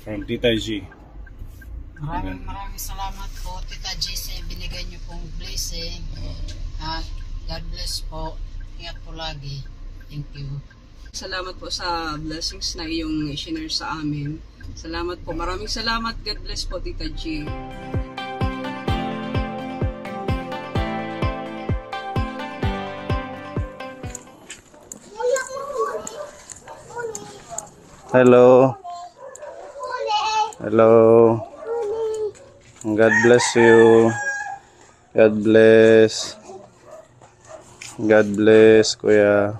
from Tita G. Maraming salamat po, Tita G, sa binigay niyo pong blessing. God bless po. Ingat po lagi. Thank you. Salamat po sa blessings na iyong i-share sa amin. Salamat po. Maraming salamat. God bless po, Tita G. Hello. Hello. God bless you. God bless. God bless, Kuya.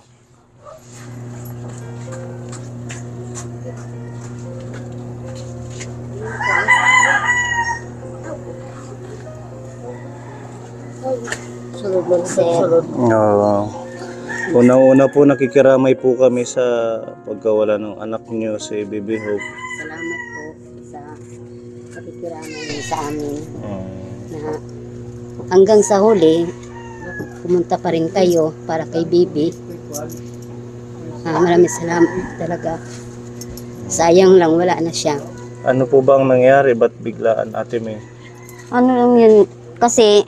Sunod lang, sir. Unang-una po nakikiramay po kami sa pagkawala ng anak niyo si Baby Hope. Salamat po sa pakikiramay niyo sa amin. Na hanggang sa huli, pumunta pa rin kayo para kay Baby. Maraming salamat talaga. Sayang lang, wala na siya. Ano po ba ang nangyari? Ba't biglaan, Ate May? Ano lang yun, kasi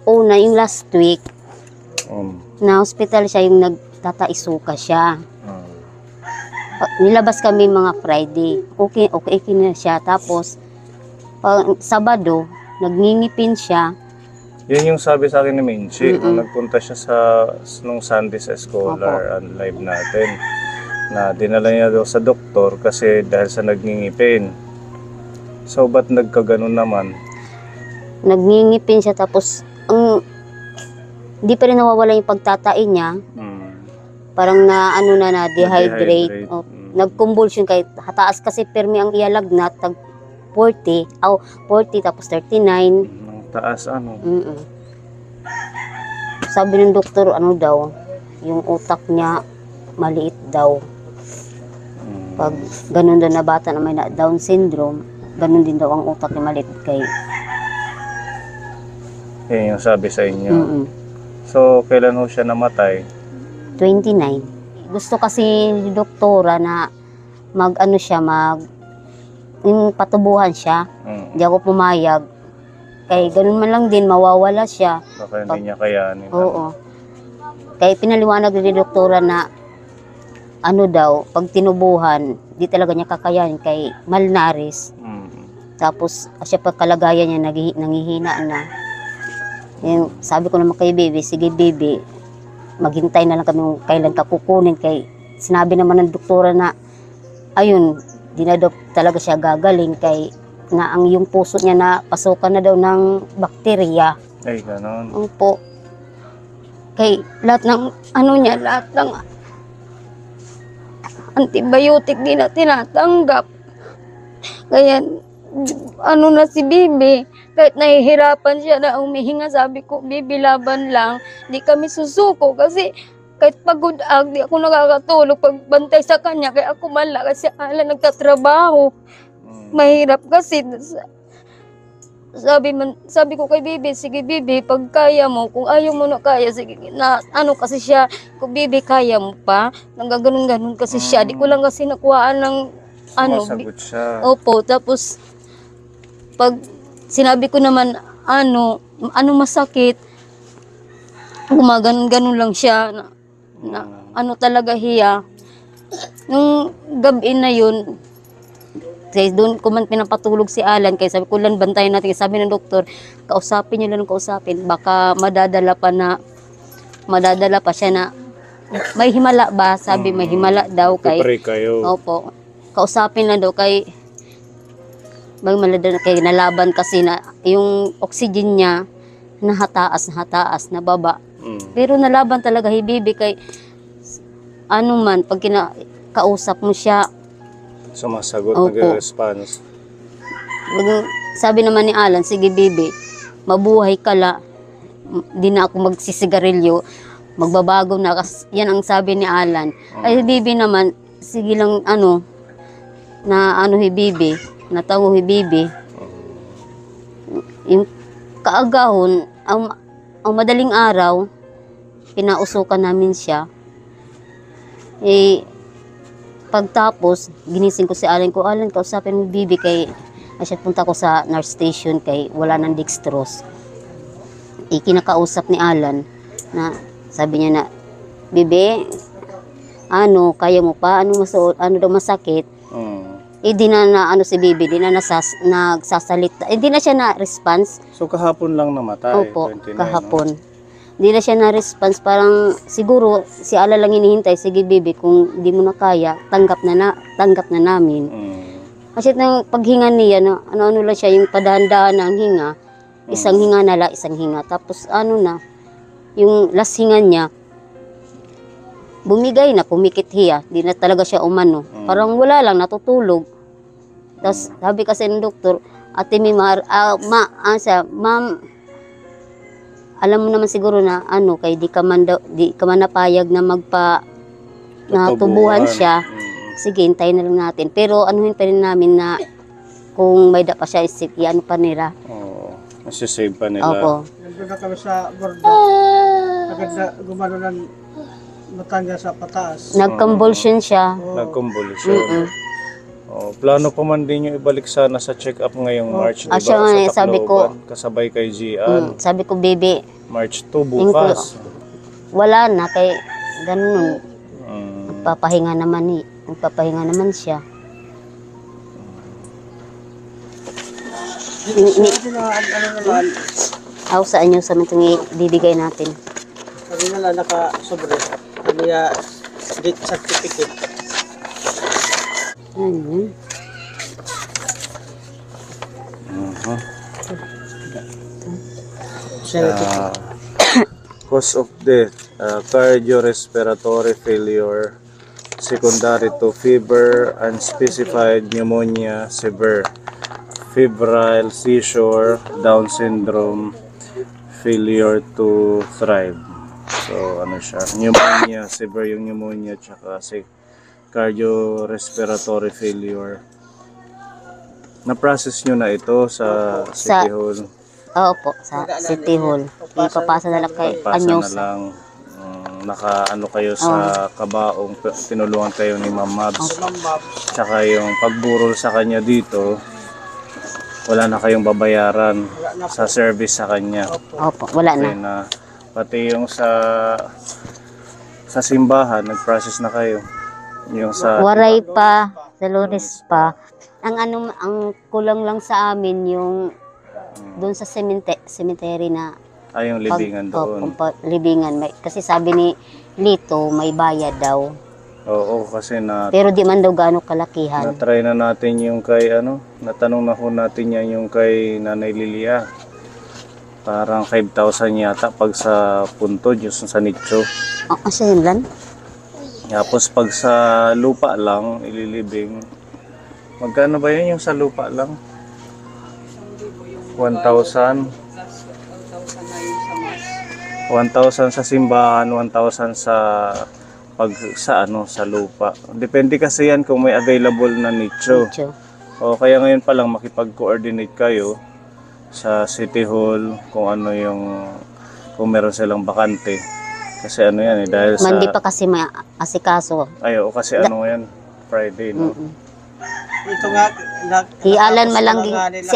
una, yung last week, na hospital siya, yung nagtataisuka siya. Nilabas kami mga Friday. Okay na siya. Tapos, Sabado, nagngingipin siya. Yun yung sabi sa akin ni Minchi. Nung nagpunta siya nung Sunday sa Scholar and live natin. Na dinala niya daw sa doktor kasi dahil sa nagngingipin. So, ba't nagkaganon naman? Nagngingipin siya, tapos hindi pa rin nawawala yung pagtatain niya. Parang na dehydrate. Nag-convulsion kahit hataas kasi permi ang iyalagnat, tag 40 tapos 39. Ang taas Sabi ng doktor daw, yung utak niya maliit daw. Pag ganun daw na bata na may Down syndrome, ganun din daw ang utak niya maliit kay. Yan yung sabi sa inyo. So, kailan ho siya namatay? 29. Gusto kasi ni doktora na yung patubuhan siya. Hindi ako pumayag. Kaya ganun man lang din, mawawala siya. Baka hindi niya kayanin. Oo. Kaya pinaliwanag ni doktora na pag tinubuhan, di talaga niya kakayanin kay malnourished. Tapos siya pagkalagayan niya nangihina na. Yung sabi ko naman kay Baby, sige Baby, maghintay na lang kami kailan ka kukunin. Kay sinabi naman ng doktora na ayun, di na daw talaga siya gagaling kay na yung puso niya na pasukan na daw ng bakterya. Ay, ganon. Opo. Kay lahat ng lahat ng antibiotic di na tinatanggap. Kaya na si Bibi, kahit nahihirapan siya na humihinga, sabi ko, Bibi, laban lang, di kami susuko kasi kahit pagod di ako nakakatulog pagbantay sa kanya, kaya ako kasi nagtatrabaho. Mahirap kasi. Sabi ko kay Bibi, sige Bibi, pag kaya mo, kung ayaw mo na kaya, sige, kasi siya, kung Bibi, kaya mo pa, nagaganon-ganon kasi siya, di ko lang kasi nakuhaan ng Sumasagot siya. Opo, tapos pag sinabi ko naman masakit, gumaganon-ganon lang siya na talaga hiya. Nung gabi na yun, kaya doon ko man pinapatulog si Alan, kaya sabi ko lang bantayan natin, sabi ng doktor, kausapin niyo lang, baka madadala pa siya na may himala ba, sabi may himala daw kay. Pipray kayo. Opo. Kausapin lang daw kay nalaban kasi na yung oxygen niya nahataas na baba. Pero nalaban talaga Bibi kay pag kausap mo siya, sumasagot, nag-response. Sabi naman ni Alan, sige Bibi, mabuhay ka la, di na ako magsisigarilyo, magbabago na, kasi yan ang sabi ni Alan. Ay Bibi naman, sige lang Bibi, natango Bibi. Yung kaagahon, ang madaling araw, pinausukan namin siya. pagtapos, ginising ko si Alan ko, Alan, kausapin mo bibi kay, asya punta ko sa nurse station kay wala nang dextrose. Ikinakausap ni Alan na sabi niya na, Bibi, ano, kaya mo pa? Ano daw masakit? Di na ano si Bibi, di na nagsasalita. Di na siya na-response. So kahapon lang namatay, Opo, 29, kahapon. Di na siya na-response. Parang siguro si Ala lang hinihintay. Sige Bibi, kung di mo na kaya, tanggap na namin. Kasi nang paghinga niya, ano lang siya, yung padahan-dahan ng hinga. Isang hinga na isang hinga. Tapos ano na, yung last hinga niya, bumigay na, pumikit hiya. Di na talaga siya umano. Parang wala lang, natutulog. Tapos sabi kasi ng doktor, Ate Mimar, ma'am, alam mo naman siguro na ano, kay di ka man napayag na tubuhan siya. Sige, hintayin na lang natin. Pero anuhin pa rin namin na kung may pa siya, ano pa nila. Oo, masisave pa nila. Opo. Nandun na kami sa bordo. Agad na gumano ng matanga sa pataas. Nag-convulsion siya. Nag-convulsion. Plano pa man din yung ibalik sana sa check-up ngayong March, diba? Siya nga, Sa sabi ko, Tacloban, kasabay kay Gian. sabi ko, Bibi, March 2 bukas. wala na, kay ganun. Magpapahinga naman siya. Ano naman, Saan nyo sa itong ibibigay natin? sabi nila naka-sobre. Sabi niya, death certificate. Ayun. Cause of death, cardiorespiratory failure, secondary to fever, unspecified pneumonia, severe, febrile seizure, Down syndrome, failure to thrive. So ano siya, pneumonia, severe yung pneumonia, tsaka cardiorespiratory failure. Na-process nyo na ito sa City Hall? Oo po, sa City Hall. Ipapasa na lang kay Pagpasa na Anyos. lang. Naka-ano kayo sa kabaong, tinulungan kayo ni Ma'am Mabs. Tsaka yung pagburol sa kanya dito, wala na kayong babayaran sa service sa kanya. Opo, wala na. Kasi pati yung sa simbahan, nag-process na kayo. Yung sa Waray pa, sa Lunes pa. Ang kulang lang sa amin yung doon sa cemetery na yung libingan doon. Libingan. Kasi sabi ni Lito, may bayad daw. Oo, kasi Pero di man daw gaano kalakihan. na-try na natin yung kay natanong na ho natin yan yung kay Nanay Lilia. Parang 5,000 yata pag sa puntod, yung sa nicho. Asa yun lang? Tapos pag sa lupa lang, ililibing. Magkano ba yun yung sa lupa lang? 1,000. 1,000 na yun sa mas. 1,000 sa simbahan, 1,000 sa lupa. Depende kasi yan kung may available na nicho. O kaya ngayon pa lang makipag-coordinate kayo sa City Hall kung kung meron silang bakante. Kasi yan dahil sa... Mandi pa kasi may asikaso. Ay, kasi yan, Friday, no? Ito nga, Si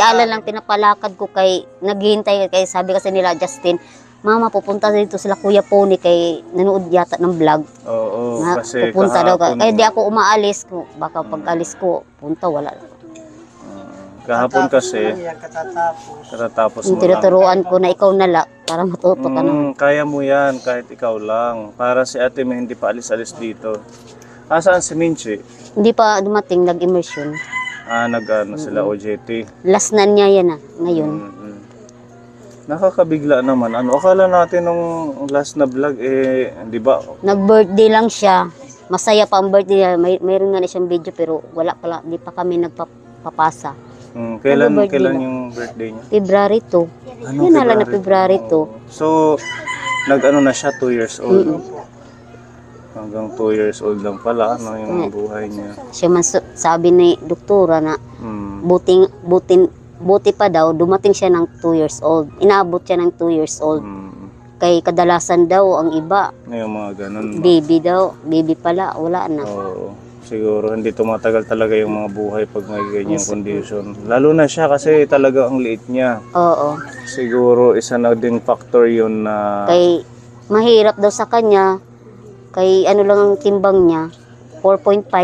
Alan lang pinapalakad ko kay naghihintay kay sabi kasi nila Justin, Mama pupunta dito sila Kuya Pony kay nanood yata ng vlog. Oo, Na, kasi pupunta daw kahapon, kaya di ako umaalis ko baka pag alis ko punta wala. kahapon kasi, katatapos. katatapos mo lang. Tinuturuan ko na ikaw nala para matuto ka na. Kaya mo yan, kahit ikaw lang. Para si ate may hindi pa alis-alis dito. Saan si Minchi? Hindi pa dumating nag-immersion. Sila OJT. Last na niya yan ngayon. Nakakabigla naman. Akala natin nung last na vlog, di ba? Nag-birthday lang siya. Masaya pa ang birthday niya. Mayroon nga na siyang video pero wala pala, di pa kami nagpapasa. Kailan birthday na? yung birthday niya? February 2. Yun na lang na February 2. So, na siya, 2 years old. Hanggang 2 years old lang pala, yung buhay niya. Siya man sabi ni doktora na buti pa daw, dumating siya ng 2 years old. Inaabot siya ng 2 years old. Kay kadalasan daw, ang iba, Yung mga ganun. baby daw, baby pala, wala na. Oo. Siguro hindi tumatagal talaga yung mga buhay pag may ganyang condition. Lalo na siya kasi talaga ang liit niya. Oo. Siguro isa na din factor yun na Kay mahirap daw sa kanya. Kay ano lang ang timbang niya, 4.5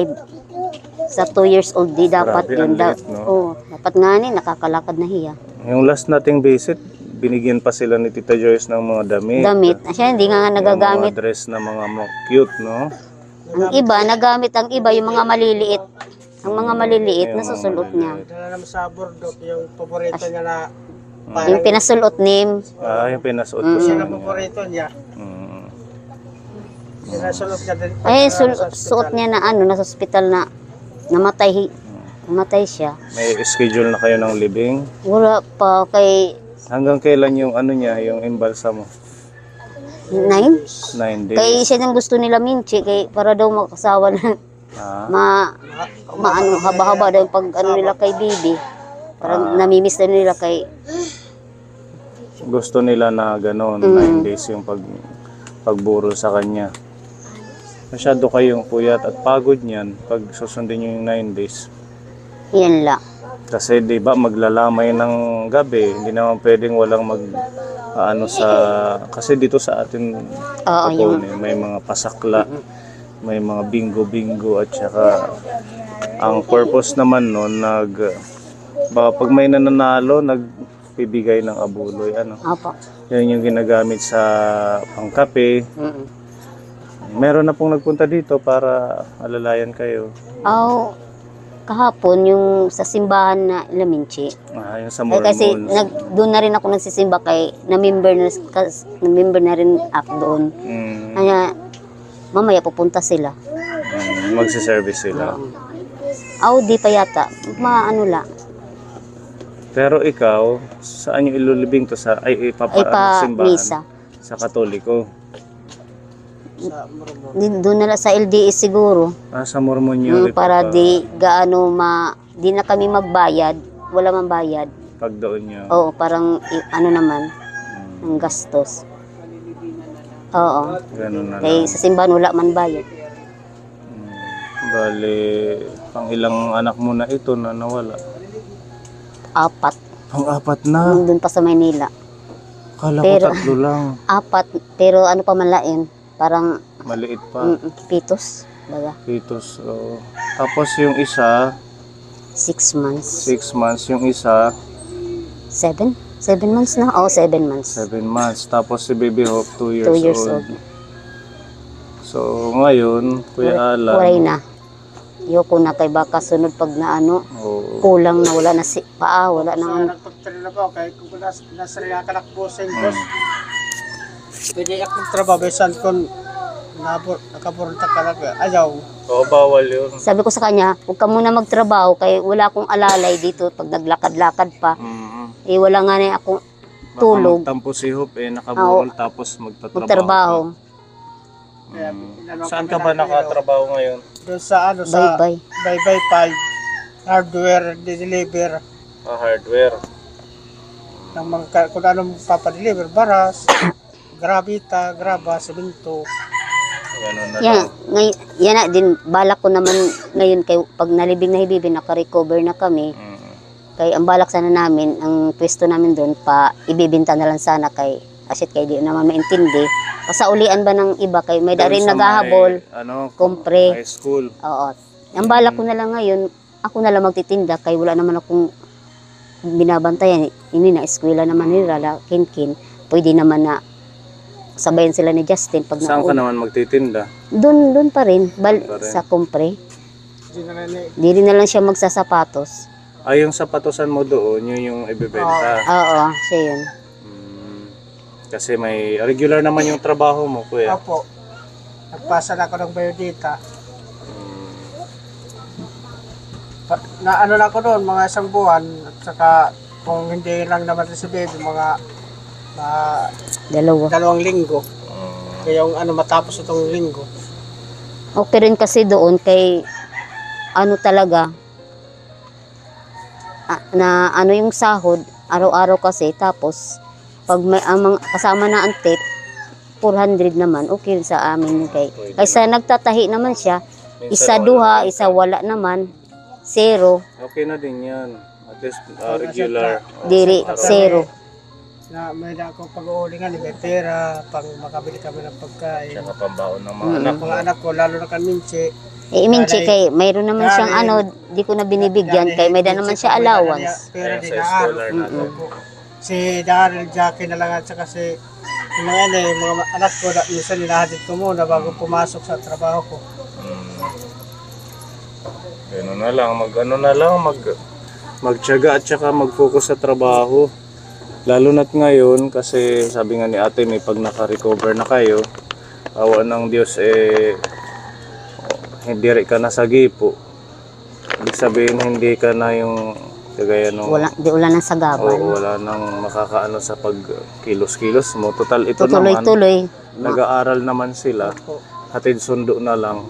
sa 2 years old. Di dapat Grabe, yun. ang liit, no? Oo, dapat nga ni nakakalakad na hiya. yung last nating visit, binigyan pa sila ni Tita Joyce ng mga damit. Damit. Siya hindi nga Yung nagagamit. mga dress na mga cute, no? Ang iba, nagamit ang iba, yung mga maliliit. Ang mga maliliit, Yung mga nasusulot niya. maliliit. Dala naman sa burdok, yung paborito niya na Yung pinasulot nim. Yung pinasuot ko sa siya na kanya. paborito niya. Mm. Sinasulot niya din. Ay, suot niya na ano, nasa ospital na namatay. Namatay siya. May schedule na kayo ng libing? Wala pa kay Hanggang kailan yung ano niya, yung imbalsa mo? 9. 9 days. Kay siya nang gusto nila Minchi, kay para daw makasawa na ano, haba-haba daw yung pag ano nila kay Bibi. Parang namimiss na nila kay Gusto nila na gano'n, 9 days yung pagburol sa kanya. Masyado kayong puyat at pagod niyan pag susundin nyo yung 9 days. yan lang. Kasi di ba maglalamay ng gabi, hindi naman pwedeng walang kasi dito sa atin Oo, yung may mga pasakla, may mga bingo-bingo at saka ang purpose naman noon baka pag may nananalo nagbibigay ng abuloy Opo. yan yung ginagamit sa pangkape. Meron na pong nagpunta dito para alalayan kayo. Kahapon yung sa simbahan na Laminchi. Yung sa Ay, kasi Mormons. doon na rin ako nagsisimba kay na-member na rin ako doon. Kaya mamaya pupunta sila. Magsiservice sila. Di pa yata. Maano lang. Pero ikaw, saan yung ilulibing to? Simbahan? Misa. Sa Katoliko? Doon na lang sa LDS siguro. Sa Mormon yun. Para di na kami magbayad. Wala man bayad. Pag doon nyo. Oo, parang ano naman. Ang gastos. Oo. Ganun na Kaya lang. sa simbahan wala man bayad. Bale, pang ilang anak mo na ito na nawala? 4. Pang-4 na. Doon pa sa Maynila. Kala Pero- ko 3 lang. 4. Pero ano pa man lain. Parang Maliit pa. pitos. Baga. Pitos. Tapos yung isa, 6 months. 6 months. Yung isa, 7? 7 months na? 7 months. 7 months. Tapos si Baby Hope, 2 years, 2 years old. old. So, ngayon, Kuya Alan. Kuray na. Yoko na kay baka sunod pag na ano, Oo. kulang na wala na si paa, wala na ano. Nagpagtrabaho na po, kahit kung nasa rin akalakbusin, boss. Pwede akong trabaho, besan kung nakaburunta ka lang, ayaw. Oo, bawal yun. Sabi ko sa kanya, huwag ka muna magtrabaho kay wala akong alalay dito pag naglakad-lakad pa. Wala nga na akong tulog. Baka magtampo si Hope nakaburol tapos magtatrabaho. Magtrabaho. Kaya, Saan ka ba nakatrabaho ngayon? doon sa sa Bye-bye. Bye-bye 5, hardware, deliver, Hardware. ng mga, kung anong papadeliver, baras, gravita, graba, semento. Ganun na Yan, lang. yan na din, balak ko naman ngayon kay pag nalibing na hibibin, naka-recover na kami. Kay ang balak sana namin, ang pwesto namin doon pa ibibinta na lang sana kay asit kay di naman maintindi. Pasaulian ba ng iba kay may darin Doon sa naghahabol, may, kumpre. high school. Oo. Ang balak ko na lang ngayon, ako na lang magtitinda kay wala naman akong binabantayan. Ini na eskwela naman nila, kinkin. Pwede naman na sabayan sila ni Justin pag Saan ka naman magtitinda? Doon pa rin, pa rin. sa kumpre. Hindi na rin Di rin na lang siya magsasapatos. Yung sapatosan mo doon, yun yung ibebenta. Oo, siya yun. Kasi may regular naman yung trabaho mo, kuya. Opo. Nagpasa na ako ng biodata. Na ano na ako doon, mga 1 buwan. At saka, kung hindi lang naman si baby, mga 2. 2 linggo. Kaya yung matapos itong linggo. Okay rin kasi doon kay ano talaga na ano yung sahod araw-araw kasi tapos pag may kasama na ang tip 400 naman okay sa amin kay kaysa nagtatahi naman siya Minsan Isa wala, duha, minsan isa wala naman. 0. Okay na din yan. At least regular. Diri, araw. 0. Na may na ako pag-uulingan, may pera, pang makabili kami ng pagkain. Tsaka pambaon ng mga anak mo. Mga anak ko, lalo na kaminche, Minchi kay mayroon naman siyang di ko na binibigyan kay may da naman siya allowance. Pera Ayan, din sa na scholar natin. Opo. Si Daryl, Jackie na lang at saka si yung mga anak ko, minsan ninahatid ko muna bago pumasok sa trabaho ko. Ganun na lang, magtiyaga at saka mag-focus sa trabaho. Lalo na't ngayon, kasi sabi nga ni ate, may pag naka-recover na kayo, awa ng Diyos, hindi rin ka na sa gipo. Ibig sabihin, hindi ka na yung kagaya nung... Wala nang sagaban. Oo, wala nang makakaano sa pag-kilos-kilos mo. Total, ito Tuloy-tuloy. naman, nag-aaral naman sila, hatid sundo na lang,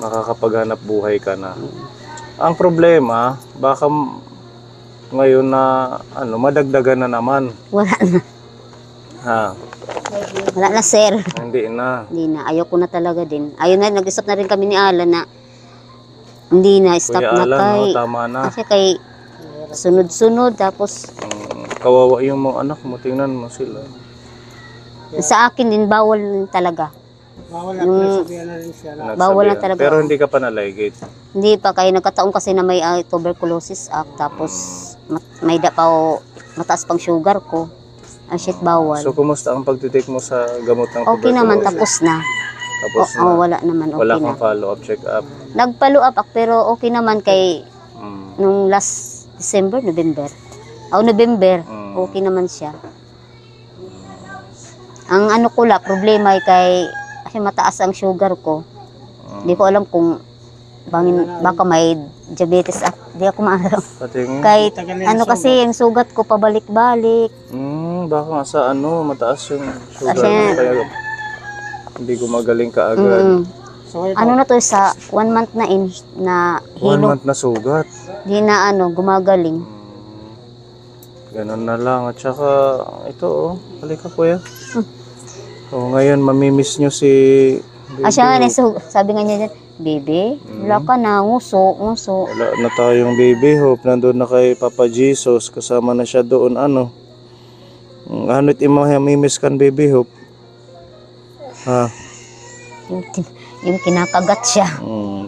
makakapaghanap buhay ka na. Ang problema, baka ngayon na madagdagan na naman. Wala na. Ha, Wala na, sir. hindi na. Hindi na. Ayoko na talaga din. Ayun na, nag-stop na rin kami ni Alan na hindi na, stop Kuya na Alan, kay... no, tama na. Kasi kay sunod-sunod, tapos Kawawa yung mga anak mo, tingnan mo sila. sa akin din, bawal talaga. Bawal na, sabihan na rin siya na. Bawal na Nagsabihan. talaga. Pero hindi ka pa naligate. Hindi pa, kaya nagkataon kasi na may tuberculosis act, tapos may mataas pang sugar ko. Ang shit, bawal. So, kumusta ang pagtitake mo sa gamot ng Okay naman, tuberculosis? tapos na. Tapos na. Wala naman, okay Wala na. kang follow-up, check-up. Nag-follow up ako, pero okay naman kay Mm. nung last November. November, Mm. okay naman siya. Ang ko lang, problema ay kasi mataas ang sugar ko. Hindi ko alam kung baka may diabetes ako. Hindi ako maaraw. Patingin. Kahit kasi yung sugat ko pabalik-balik. Baka nga sa mataas yung sugar Kasi- mo, kaya hindi gumagaling ka agad. So, ito, Na to sa 1 month na na 1 hilo. month na sugat. Di na gumagaling. Ganun na lang. At saka, ito halika kuya. Ngayon, mamimiss nyo si Baby. Siya sabi nga niya dyan, Baby, wala ka na, nguso. Wala na tayong Baby Hope. Nandun na kay Papa Jesus. Kasama na siya doon. Ano't mamimiss kan Baby Hope? Ha? Yung kinakagat siya.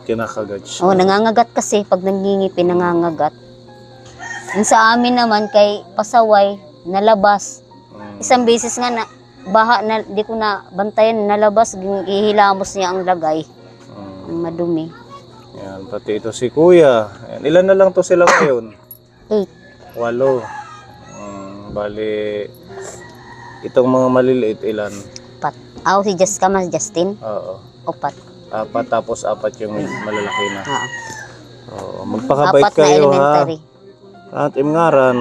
Kinakagat siya. Nangangagat kasi pag nangingipin, nangangagat. Yung sa amin naman kay pasaway, nalabas. Isang beses nga na baha na di ko na bantayan, nalabas, ihilamos niya ang lagay. Ang madumi. Yan, pati ito si Kuya. Yan, ilan na lang to sila ngayon? 8. 8. Bali, itong mga maliliit ilan? 4. Si Justin, Oo. 4. 4 tapos 4 yung malalaki na. Oo. Oo, magpakabait 4 na kayo ha. elementary. At imngaran.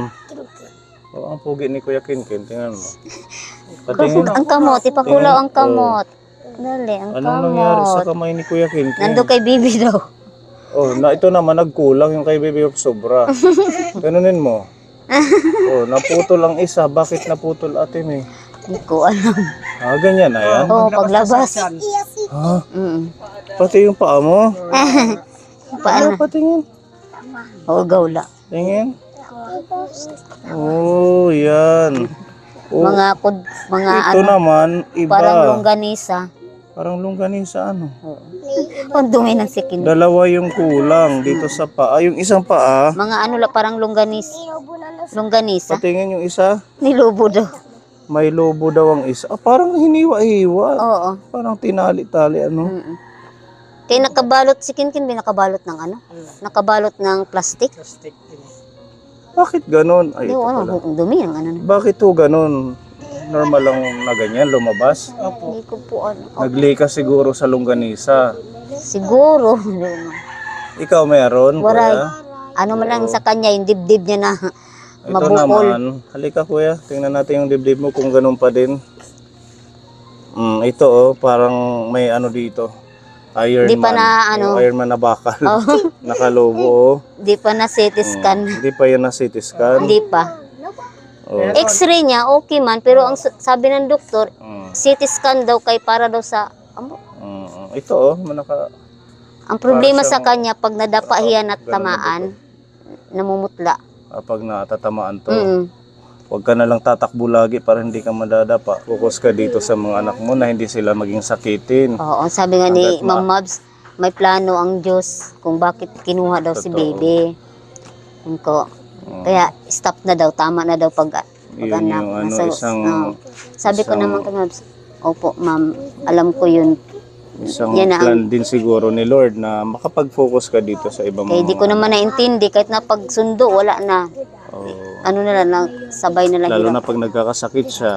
Ang pugi ni Kuya Kinkin, tingnan mo. Patingin. Ang kamot, ipakulaw ang kamot. Dali, ang Anong nangyari sa kamot. kamay ni Kuya Kinkin? Nando kay Bibi daw. Ito naman nagkulang yung kay Baby of sobra. Ganunin mo. Naputol ang isa. Bakit naputol ate me? Hindi ko alam. Ganyan na yan? Paglabas. Ha? Pati yung paa mo? Paano? Patingin. Gawla. Tingin. Yan. Mga Ito naman, iba. parang longganisa. Parang longganisa Ang dumi ng sikin. Dalawa yung kulang dito sa paa. Yung isang paa, Mga parang longganisa. Longganisa. patingin yung isa, Nilubo daw. may lobo daw ang isa. Parang hiniwa-hiwa. Oo. Parang tinali-tali Kaya nakabalot si Kinkin, nakabalot ng nakabalot ng plastic. plastic. Bakit ganon? Ay, Hindi ito ko pala. ang dumi ng Bakit to ganon? Normal lang na ganyan, lumabas. Hindi ko po Naglika siguro sa longganisa. Siguro. Ikaw meron, Waray. kuya? Man lang sa kanya, yung dibdib niya na Ito mabukol. naman, halika kuya, tingnan natin yung dibdib mo kung ganun pa din. Ito parang may dito. Iron Di pa Man. na, Yung Iron Man na bakal. Nakalobo. Di pa na CT scan. Hindi pa yan na CT scan. Hindi pa. Oh. X-ray niya, okay man. Pero ang sabi ng doktor, CT scan daw kay para daw sa... Ito Ang problema Para sa siyang- kanya, pag nadapa yan at Ganun na ba tamaan, namumutla. Pag natatamaan to, Mm. huwag ka na lang tatakbo lagi para hindi ka madadapa. Focus ka dito sa mga anak mo na hindi sila maging sakitin. Oo, sabi nga ni Hanggat Ma'am Mabs, may plano ang Diyos kung bakit kinuha daw si Totoo. baby. Yun ko. Kaya stop na daw, tama na daw pag Yun anak. yung ano, Sabi ko isang- naman kay Mabs, opo ma'am, alam ko yun. Isang Yan na plan din siguro ni Lord na makapag-focus ka dito sa ibang Kaya di ko naman naintindi, kahit na pagsundo, wala na. Oo. Ano na lang, sabay na lang. Lalo hirap. na pag nagkakasakit siya,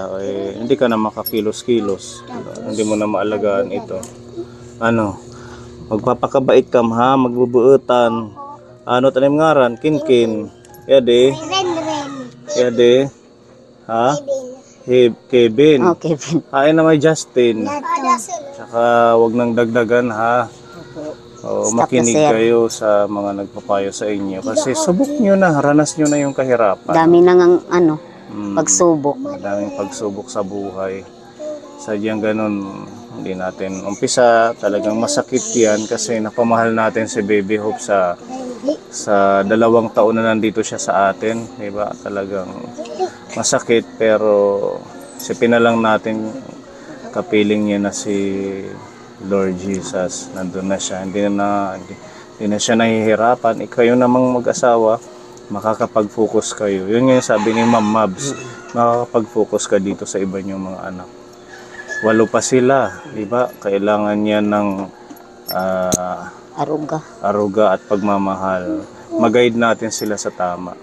hindi ka na makakilos-kilos. Hindi mo na maalagaan ito. Ano, magpapakabait ka ha, magbubuutan. Ano tanim ngaran? Kinkin. Yade. Yade. Ha? Kevin. Oh, Kevin. Hain na may Justin. Tsaka wag nang dagdagan ha. O, Stop makinig na, sir. kayo sa mga nagpapayo sa inyo. Kasi subok nyo na, ranas nyo na yung kahirapan. Dami nang ano, Mm. pagsubok. Madaming pagsubok sa buhay. Sadyang ganun, hindi natin umpisa. Talagang masakit yan kasi napamahal natin si Baby Hope sa 2 taon na nandito siya sa atin. Diba? Talagang masakit pero sipin na lang natin kapiling niya na si Lord Jesus. Nandun na siya. Hindi na siya nahihirapan. Kayo namang mag-asawa, makakapag-focus kayo. Yun nga yung sabi ni Ma'am Mabs, makakapag-focus ka dito sa iba niyong mga anak. 8 pa sila, di ba? Kailangan niya ng Aruga. aruga at pagmamahal. Mag-guide natin sila sa tama.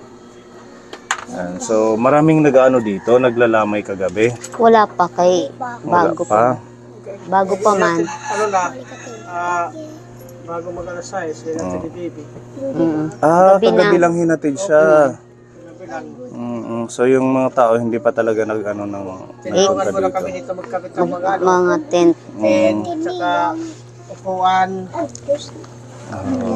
Yan. So, maraming nag-ano dito, naglalamay kagabi. Wala pa kay Wala bago pa. pa. Bago pa man. Ano na, bago mag-alas 6, yun natin ni baby. Mm. Kagabi lang hinatid siya. Gabi lang. So, yung mga tao hindi pa talaga nag-ano ng Tinulungan mo na dito. kami dito magkabit ng mga ano. Mga tent. Tent, tsaka upuan.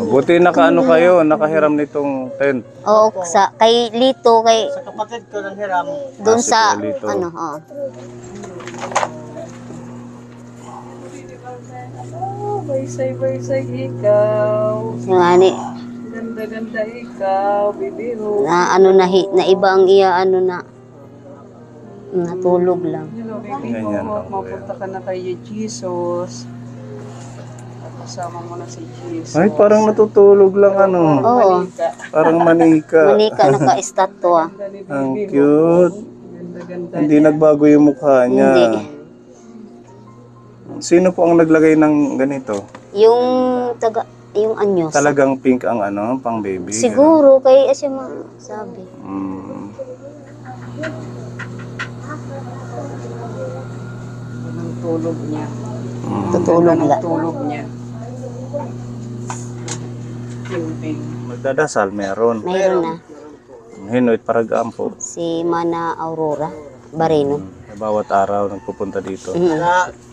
Buti nakaano kayo, nakahiram nitong tent. Oo, kay Lito, kay Sa kapatid ko ng hiram. doon si sa, Kuya Lito. ano, oo. Baysay-baysay ikaw. Yung ani, Ganda-ganda ikaw, baby ho. na ano na iba ang iya, ano na, natulog lang. Hello, baby Ganyan ho. lang, Mapunta ka na kay Jesus. Kasama mo na si Jesus. Ay, parang natutulog lang ano. Oo, Parang manika. manika, naka-estatwa. Ang cute. Ganda-ganda. Hindi nagbago yung mukha niya. Hindi. Sino po ang naglagay ng ganito? Yung yung anyos. Talagang pink ang ano, pang baby. Siguro, kay siya sabi. Mm. Ang tulog niya. Tutulog Ang lang. tulog niya. Ping-ping. Magdadasal, meron. Mayroon na. Hinoy, paragampo. Si Mana Aurora Barino. Bawat araw nagpupunta dito.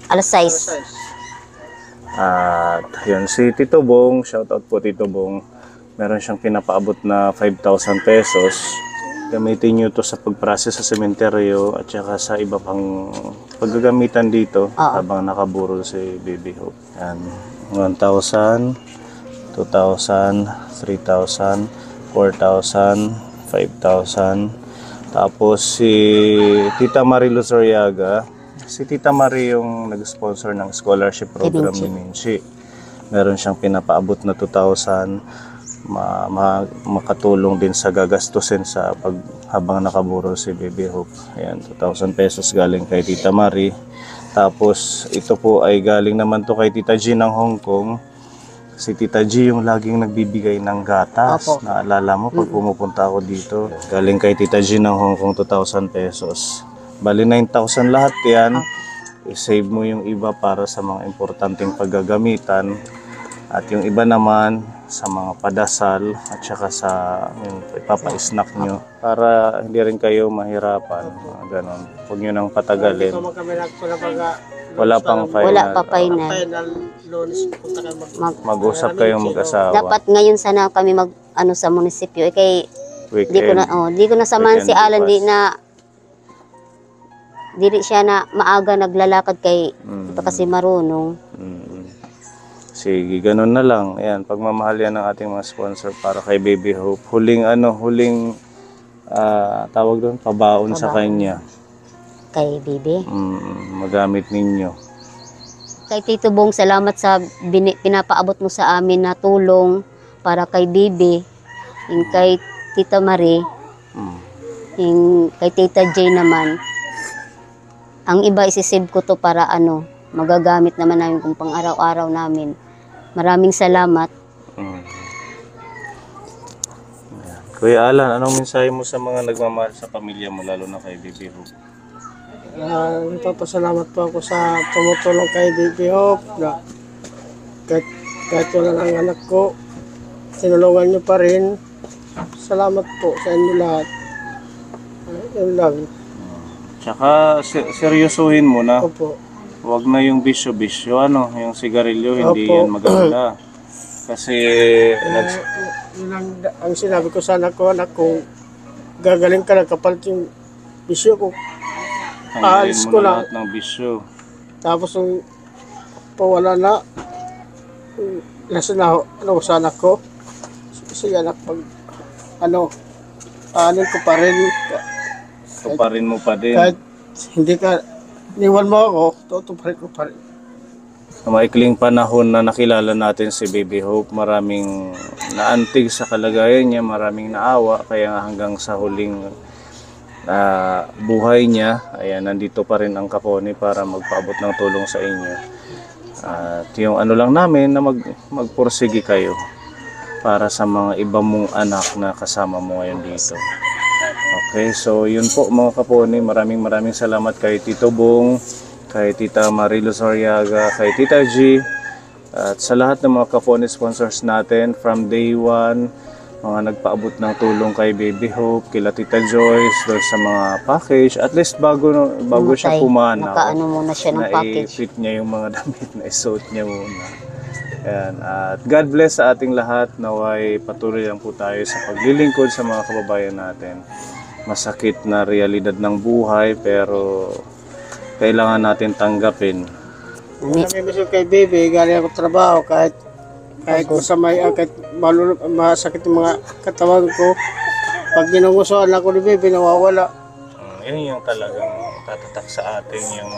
Alas 6. At yun, si Tito Bong, shoutout po Tito Bong, meron siyang pinapaabot na 5,000 pesos. Gamitin nyo to sa pagprocess sa sementeryo at saka sa iba pang paggagamitan dito habang nakaburol si Baby Hope. Yan, 1,000, 2,000, 3,000, 4,000, 5,000. Tapos si Tita Marie Luzuriaga, si Tita Marie yung nag-sponsor ng scholarship program ni Minchi. Meron siyang pinapaabot na 2,000, makatulong din sa gagastusin sa habang nakaburol si Baby Hope. Ayan, 2,000 pesos galing kay Tita Marie. Tapos ito po ay galing naman to kay Tita G ng Hong Kong. Si Tita G yung laging nagbibigay ng gatas. Opo. Naalala mo pag pumupunta ako dito. Galing kay Tita G ng Hong Kong 2,000 pesos. Bali 9,000 lahat yan. I-save mo yung iba para sa mga importanteng paggagamitan. At yung iba naman sa mga padasal at saka sa yung ipapa-snack nyo. Para hindi rin kayo mahirapan. Ganon. Huwag nyo nang patagalin. Kung kami nagpula Wala pang final. Wala pa final. final Lunes, punta kayo Mag-usap kayong mag-asawa. Dapat ngayon sana kami sa munisipyo. Kay di ko Weekend. na di ko na samahan si Weekend Alan, bukas. dili siya na maaga naglalakad kay ito kasi marunong. Mm. Sige, ganun na lang. Ayan, pagmamahal yan ng ating mga sponsor para kay Baby Hope. Huling tawag doon, pabaon sa kanya. Kay Bibi. Magamit ninyo. Kay Tito Bong, salamat sa pinapaabot mo sa amin na tulong para kay Bibi. Yung kay Tita Marie. Yung kay Tita J naman. Ang iba isisave ko to para magagamit naman namin kung pang araw-araw namin. Maraming salamat. Kuya Alan, anong mensahe mo sa mga nagmamahal sa pamilya mo, lalo na kay Baby Hope? Nagpapasalamat po ako sa tumutulong kay Baby Hope na kahit wala ang anak ko, tinulungan niyo pa rin. Salamat po sa inyo lahat. Yun lang. Tsaka seryosuhin mo na. Opo. Huwag na yung bisyo-bisyo, yung sigarilyo, hindi Opo. yan maganda. Kasi Yun ang sinabi ko sa anak ko, gagaling ka na kapalit yung bisyo ko. tanggalin Aalis mo ko na lang. lahat ng bisyo. Tapos nung pawala na, nasa na sa anak ko. Sige anak, aanin ko pa rin. Tuparin mo pa din. Kahit hindi ka, niwan mo ako, tutuparin ko pa rin. Sa maikling panahon na nakilala natin si Baby Hope, maraming naantig sa kalagayan niya, maraming naawa, kaya hanggang sa huling buhay niya, ayan, nandito pa rin ang Kaponi para magpaabot ng tulong sa inyo. At yung lang namin na magpursige kayo para sa mga iba mong anak na kasama mo ngayon dito. Okay, so yun po mga Kaponi, maraming salamat kay Tito Bong, kay Tita Marilo Soriaga, kay Tita G, at sa lahat ng mga Kaponi sponsors natin from day one, mga nagpaabot ng tulong kay Baby Hope, kila Tita Joyce, doon sa mga package, at least bago siya pumanaw, Nakaano muna siya ng package. na-fit niya yung mga damit, na-suit niya muna. Ayan, at God bless sa ating lahat, naway patuloy lang po tayo sa paglilingkod sa mga kababayan natin. Masakit na realidad ng buhay, pero kailangan natin tanggapin. Namimiss ko kay Baby, galing ako trabaho, kahit masamay, kahit masakit yung mga katawan ko. Pag ginungusoan ako ni Baby, nawawala. Yun yung talagang tatatak sa atin, yung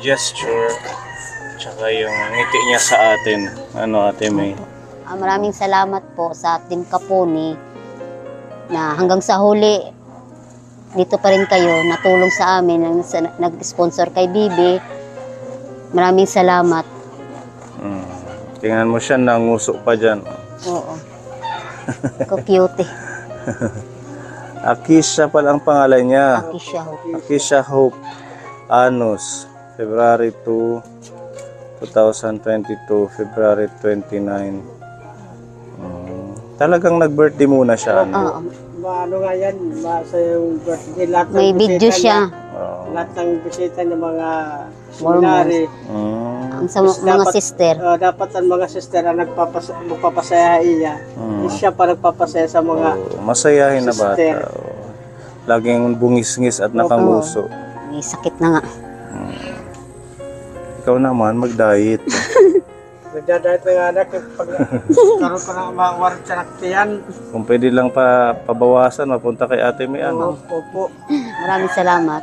gesture, tsaka yung ngiti niya sa atin. Ate May? Maraming salamat po sa Team Kaponi na hanggang sa huli dito pa rin kayo, natulong sa amin, nag-sponsor kay Bibi. Maraming salamat. Tingnan mo siya, nanguso pa dyan. Oo. Cute eh. Akisha pala ang pangalan niya. Akisha Hope. Akisha Hope Anos, February 2, 2022, February 29. Talagang nag-birthday muna siya. Oo. Ano nga yan, sa yung birthday, lahat ng May video bisita siya. niya, lahat ng bisita ng mga seminary. Ang sa mga sister. Dapat ang mga sister ang magpapasaya iya. Siya pa nagpapasaya sa mga Masayahin na sister. bata. Laging bungis-ngis at nakanguso. May sakit na nga. Ikaw naman, mag-diet. Nagdadahit ng anak, pag karoon pa ng mawarit sa naktiyan. Kung pwede lang pabawasan, mapunta kay Ate May. Opo. Maraming salamat.